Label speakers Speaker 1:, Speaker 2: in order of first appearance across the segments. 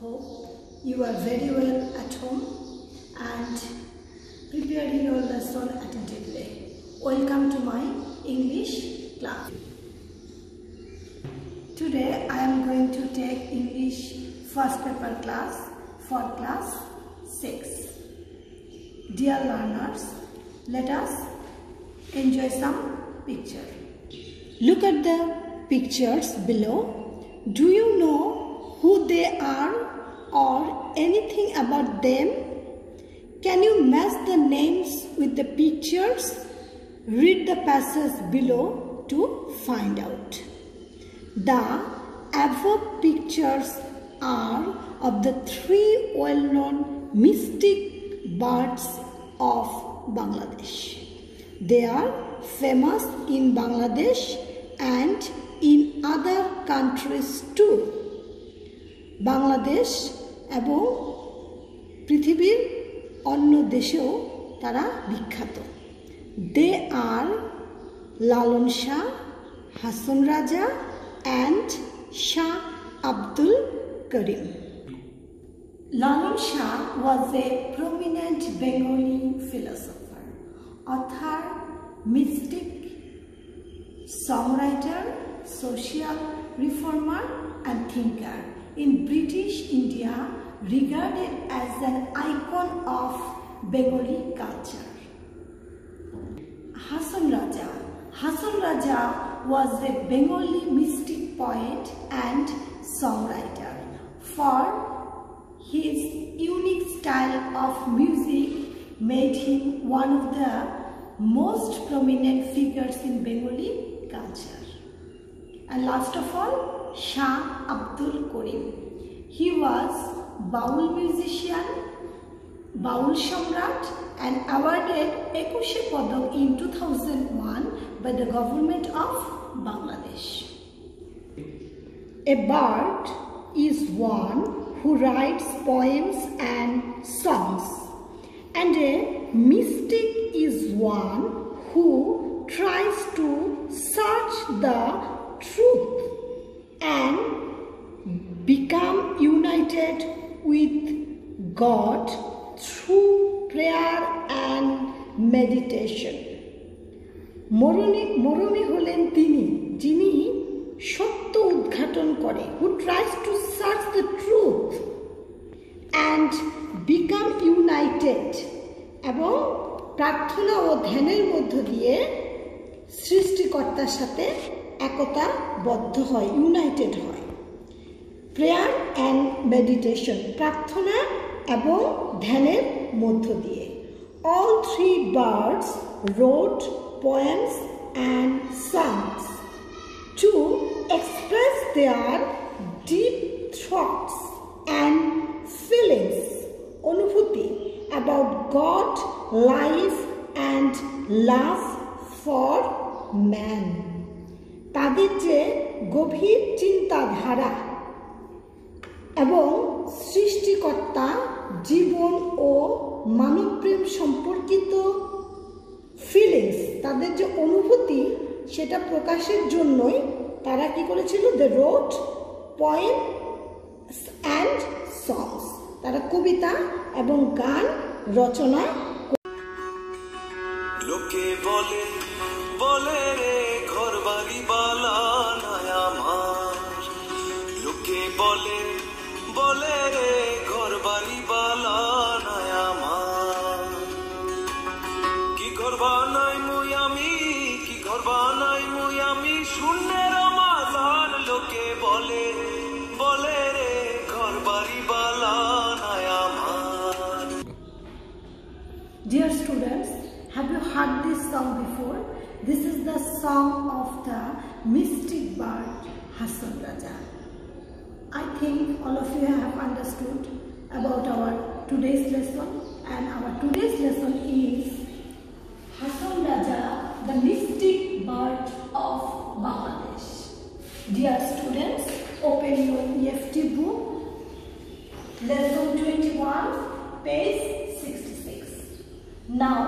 Speaker 1: Hope you are very well at home and preparing your lesson attentively. Welcome to my English class. Today I am going to take English first paper class for class 6. Dear learners, let us enjoy some picture. Look at the pictures below. Do you know who they are or anything about them? Can you match the names with the pictures? Read the passage below to find out. The above pictures are of the 3 well-known mystic birds of Bangladesh. They are famous in Bangladesh and in other countries too. Bangladesh এবং পৃথিবীর অন্য দেশেও তারা বিখ্যাত। They are Lalon Shah, Hason Raja and Shah Abdul Karim. Lalon Shah was a prominent Bengali philosopher, author, mystic, songwriter, social reformer and thinker in British India, regarded as an icon of Bengali culture. Hasan Raja was a Bengali mystic poet and songwriter. For his unique style of music made him one of the most prominent figures in Bengali culture. And last of all, Shah Abdul Karim. He was Baul musician, Baul Samrat and awarded Ekushe Padak in 2001 by the government of Bangladesh. A bard is one who writes poems and songs, and a mystic is one who tries to search the truth and become united with God through prayer and meditation. Moromi holen tini jini সত্য উদ্ঘাটন করে, who tries to search the truth and become united, এবং প্রার্থনা ও ধ্যানের মধ্য দিয়ে সৃষ্টিকর্তার সাথে একতাবদ্ধ হয়, ইউনাইটেড হয়। প্রেয়ার অ্যান্ড মেডিটেশন, প্রার্থনা এবং ধ্যানের মধ্য দিয়ে। All 3 birds wrote poems and songs to express their deep thoughts and feelings, অনুভূতি about God, life and love for man. তাদের যে গভীর চিন্তাধারা এবং সৃষ্টিকর্তা, জীবন ও মানবপ্রেম সম্পর্কিত ফিলিংস, তাদের যে অনুভূতি সেটা প্রকাশের জন্যই তারা কি করেছিল? দে রোট পোয়েমস অ্যান্ড সংস, তারা কবিতা এবং গান রচনা।
Speaker 2: লোকে বলে বলে রে ঘর বাড়ি বালা নয় আমার, লোকে বলে বলে রে ঘর বাড়ি বালা নয় আমার, কি ঘর বানাই মুই আমি, কি ঘর বানাই মুই আমি শূন্যের মাঝার, লোকে বলে বলে রে ঘর বাড়ি বালা নয় আমার।
Speaker 1: Dear students, have you heard this song before? This is the song of the mystic bird Hasan Raja. I think all of you have understood about our today's lesson, and our today's lesson is Hasan Raja, the mystic bird of Bangladesh. Dear students, open your EFT book, lesson 21, page 66. Now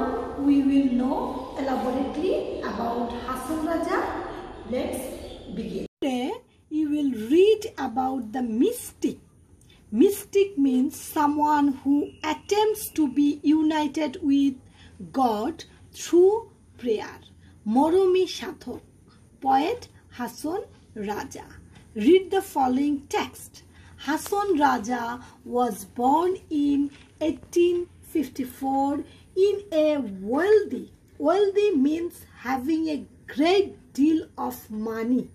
Speaker 1: we will know elaborately about Hasan Raja. Let's begin. Today you will read about the mystic Mystic means someone who attempts to be united with God through prayer. Moromi Shathok, poet Hasan Raja. Read the following text. Hasan Raja was born in 1854 in a wealthy means having a great deal of money.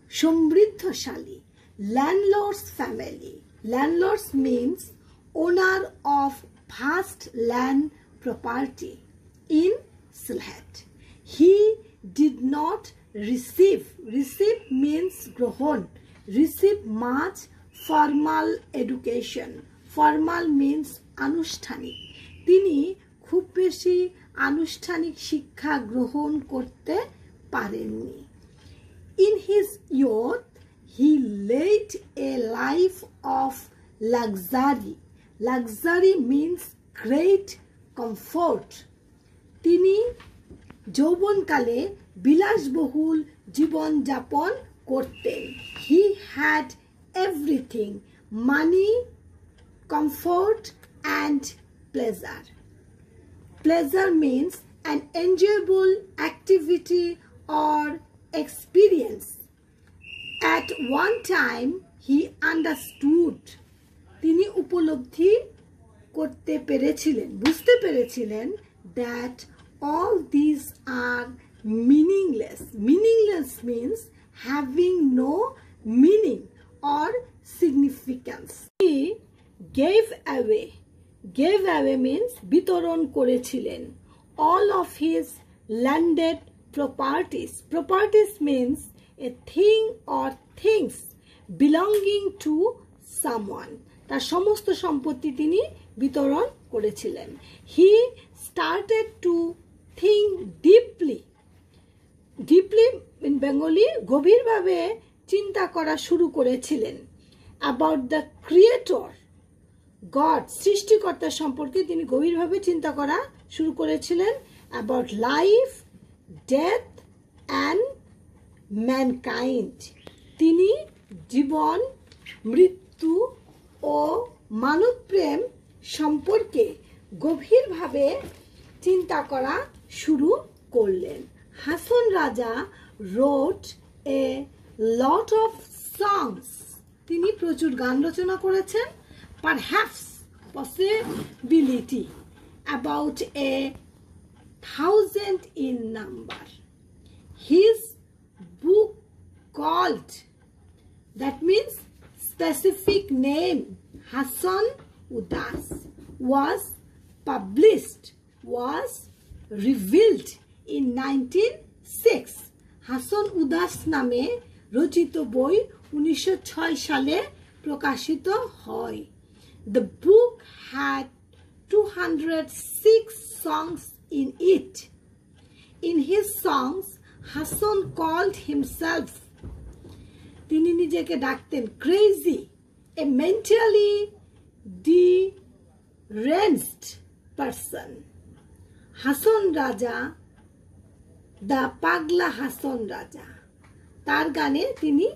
Speaker 1: Somriddhoshali, landlord's family. Landlords means owner of vast land property in Sylhet. He did not receive means grohon, receive much formal education. Formal means আনুষ্ঠানিক. তিনি খুব বেশি আনুষ্ঠানিক শিক্ষা গ্রহণ করতে পারেননি. In his youth, he led a life of luxury. Luxury means great comfort. তিনি যৌবনকালে বিলাসবহুল জীবন যাপন করতেন. He had everything: money, comfort and pleasure. Pleasure means an enjoyable activity or experience. At one time he understood, তিনি উপলব্ধি করতে পেরেছিলেন, বুঝতে পেরেছিলেন that all these are meaningless. Meaningless means having no meaning or significance. He gave away means বিতরণ করেছিলেন all of his landed properties. Properties means a thing or things belonging to someone. তার সমস্ত সম্পত্তি তিনি বিতরণ করেছিলেন. He started to think deeply in Bengali, গভীরভাবে চিন্তা করা শুরু করেছিলেন about the creator, God, সৃষ্টিকর্তা সম্পর্কে তিনি গভীরভাবে চিন্তা করা শুরু করেছিলেন. about life, death and mankind. তিনি জীবন, মৃত্যু ও মানব প্রেম সম্পর্কে গভীরভাবে চিন্তা করা শুরু করলেন. Hasan Raja wrote a lot of songs. তিনি প্রচুর গান রচনা করেছেন. Perhaps, possibility, about 1,000 in number. His book called, that means specific name, Hasan Udas, was published, was revealed in 1906. Hasan Udas নামে রচিত বই 1906 সালে প্রকাশিত হয়. The book had 206 songs in it. In his songs, Hasan called himself, তিনি নিজেকে ডাকতেন crazy, a mentally deranged person. Hasan Raja, the Pagla Hasan Raja. তার গানে তিনি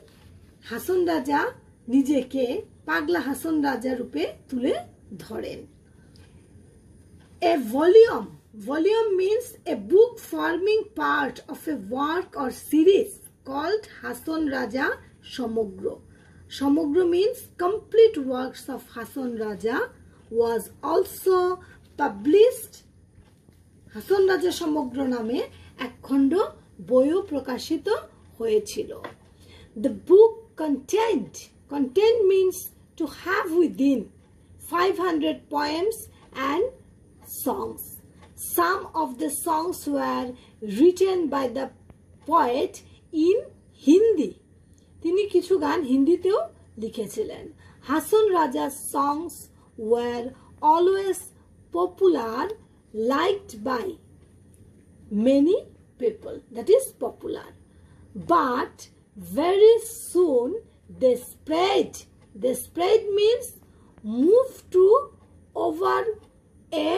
Speaker 1: হাসন রাজা নিজেকে পাগলা হাসন রাজা রূপে তুলে ধরেন. A volume means a book forming part of a work or series called Hasan Raja Samogro. Samogro means complete works of Hasan Raja was also published. Hasan Raja Samogro নামে এক খণ্ড বইও প্রকাশিত হয়েছিল. The book contained means to have within 500 poems and songs. Some of the songs were written by the poet in Hindi. তিনি কিছু গান হিন্দিতেও লিখেছিলেন. Hasan Raja's songs were always popular, liked by many people, that is popular. But very soon they spread means move to over a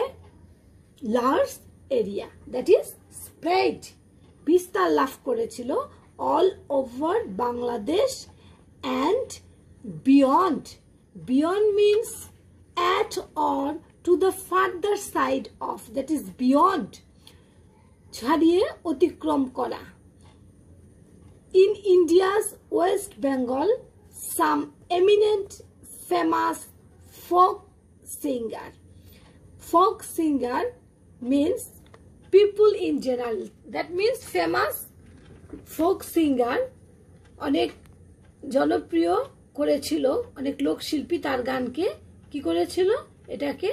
Speaker 1: large area, that is spread, বিস্তার লাভ করেছিল all over Bangladesh and beyond Beyond means at or to the further side of, that is beyond, ছাড়িয়ে অতিক্রম করা. In India's West Bengal, some eminent famous folk singer means people in general. That means famous folk singer অনেক জনপ্রিয় করেছিল, অনেক লোকশিল্পী তার গানকে কি করেছিল, এটাকে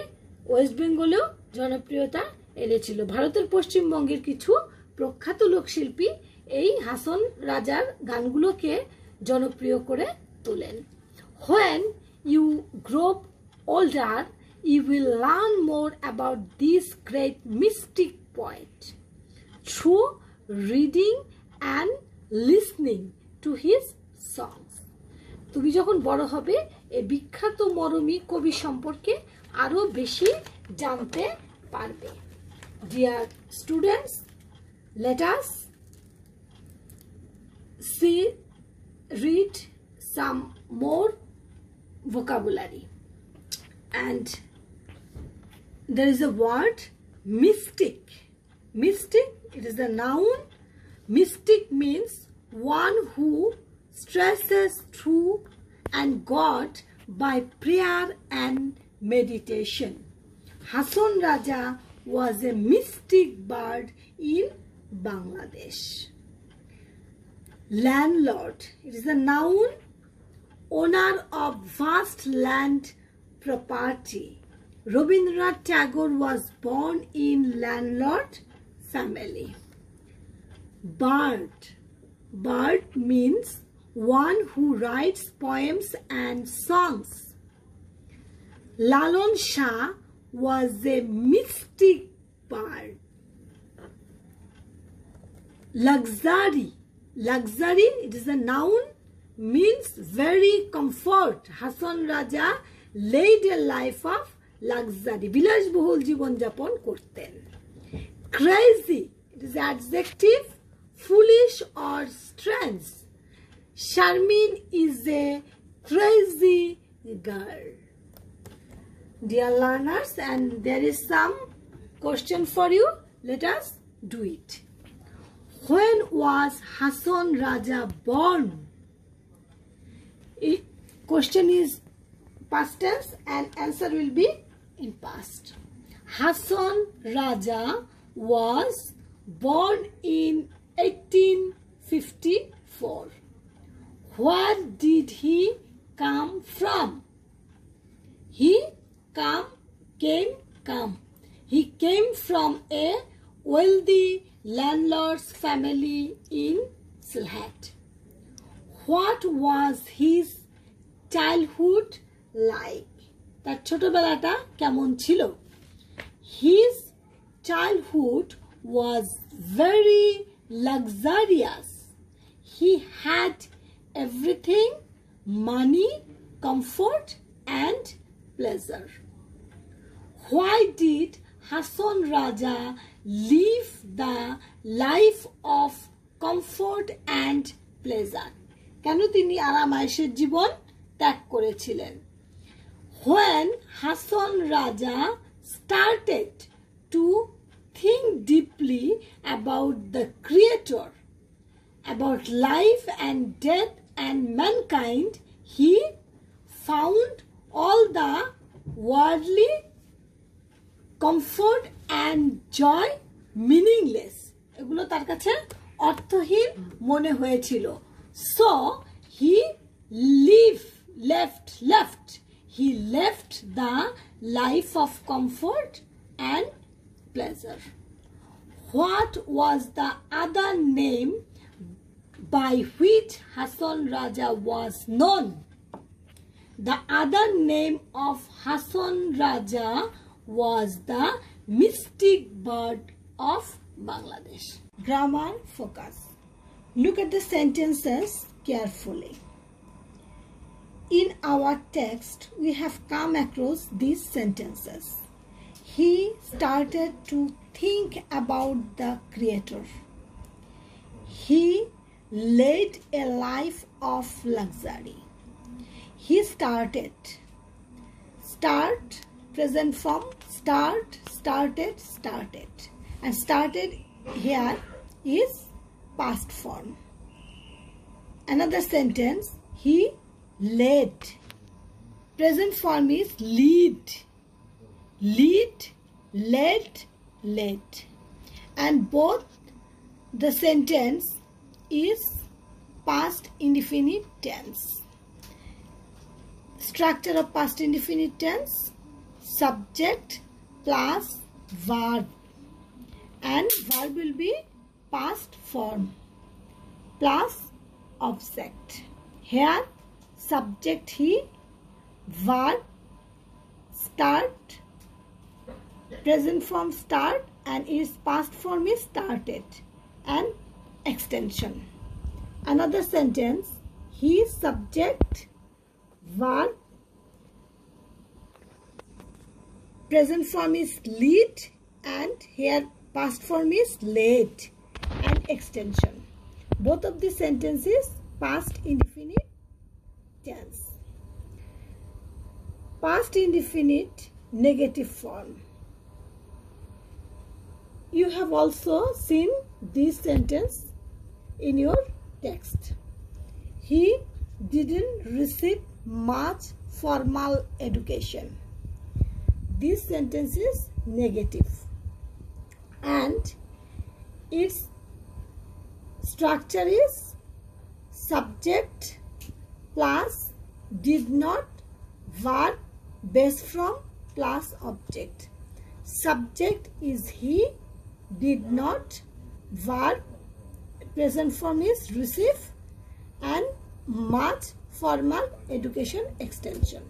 Speaker 1: ওয়েস্ট বেঙ্গলেও জনপ্রিয়তা এনেছিল. ভারতের পশ্চিমবঙ্গের কিছু প্রখ্যাত লোকশিল্পী এই হাসন রাজার গানগুলোকে জনপ্রিয় করে তোলেন. When you grow older, you will learn more about this great mystic poet through reading and listening to his songs. তুমি যখন বড় হবে এই বিখ্যাত মরমী কবি সম্পর্কে আরো বেশি জানতে পারবে. Dear students, let us read some more vocabulary. And there is a word mystic. Mystic, it is a noun. Mystic means one who stresses through and God by prayer and meditation. Hasan Raja was a mystic bird in Bangladesh. Landlord, it is a noun, owner of vast land property. Rabindranath Tagore was born in landlord family. Bard, bard means one who writes poems and songs. Lalon Shah was a mystic bard. Luxury, luxury, it is a noun, means very comfort. Hasan Raja led a life of luxury. বিলাসবহুল জীবনযাপন করতেন. Crazy, it is adjective, foolish or strange. Sharmin is a crazy girl. Dear learners, and there is some question for you. Let us do it. When was Hasan Raja born? Question is past tense and answer will be in past. Hasan Raja was born in 1854. Where did he come from? He came from a wealthy landlord's family in Sylhet. What was his childhood like? তার ছোটবেলাটা কেমন ছিল? His childhood was very luxurious. He had everything: money, comfort and pleasure. Why did Hasan Raja live the life of comfort and pleasure? কেন তিনি আরাম-আয়েশের জীবন ত্যাগ করেছিলেন? When Hasan Raja started to think deeply about the Creator, about life and death and mankind, he found all the worldly comfort and joy meaningless. এগুলো তার কাছে অর্থহীন মনে হয়েছিল. So he left the life of comfort and pleasure. What was the other name by which Hasan Raja was known? The other name of Hasan Raja was the mystic bird of Bangladesh. Grammar focus. Look at the sentences carefully. In our text, we have come across these sentences. He started to think about the Creator. He led a life of luxury. He started start, present form, start, started, started. And started here is past form. Another sentence, he led. Present form is lead. Lead, led, led. And both the sentence is past indefinite tense. Structure of past indefinite tense, subject plus verb, and verb will be past form plus object. Here subject he, verb start, present form start, and its past form is started, and extension. Another sentence, he subject, verb, present form is lead, and here past form is led, and extension. Both of the sentences past indefinite tense. Past indefinite negative form. You have also seen this sentence in your text. He didn't receive much formal education. This sentence is negative, and its structure is subject plus did not, verb base from plus object. Subject is he, did not, verb present form is receive, and much formal education extension.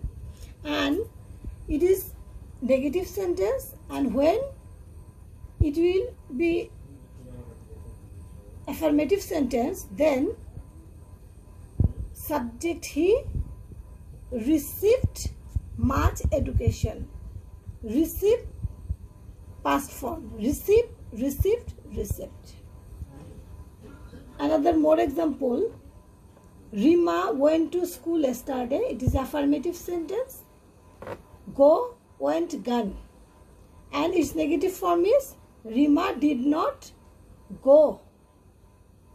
Speaker 1: And it is negative sentence, and when it will be affirmative sentence, then subject he received much education. Receive past form, receive, received, received. Another more example, Rima went to school yesterday. It is affirmative sentence. Go, went, gone. And its negative form is Rima did not go.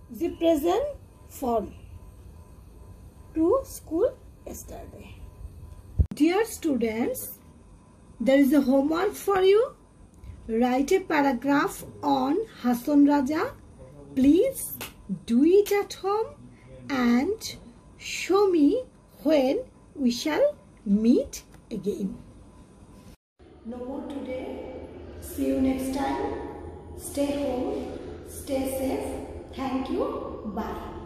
Speaker 1: The present form, to school yesterday. Dear students, there is a homework for you. Write a paragraph on Hasan Raja. Please do it at home and show me when we shall meet again. No more today. See you next time. Stay home. Stay safe. Thank you. Bye.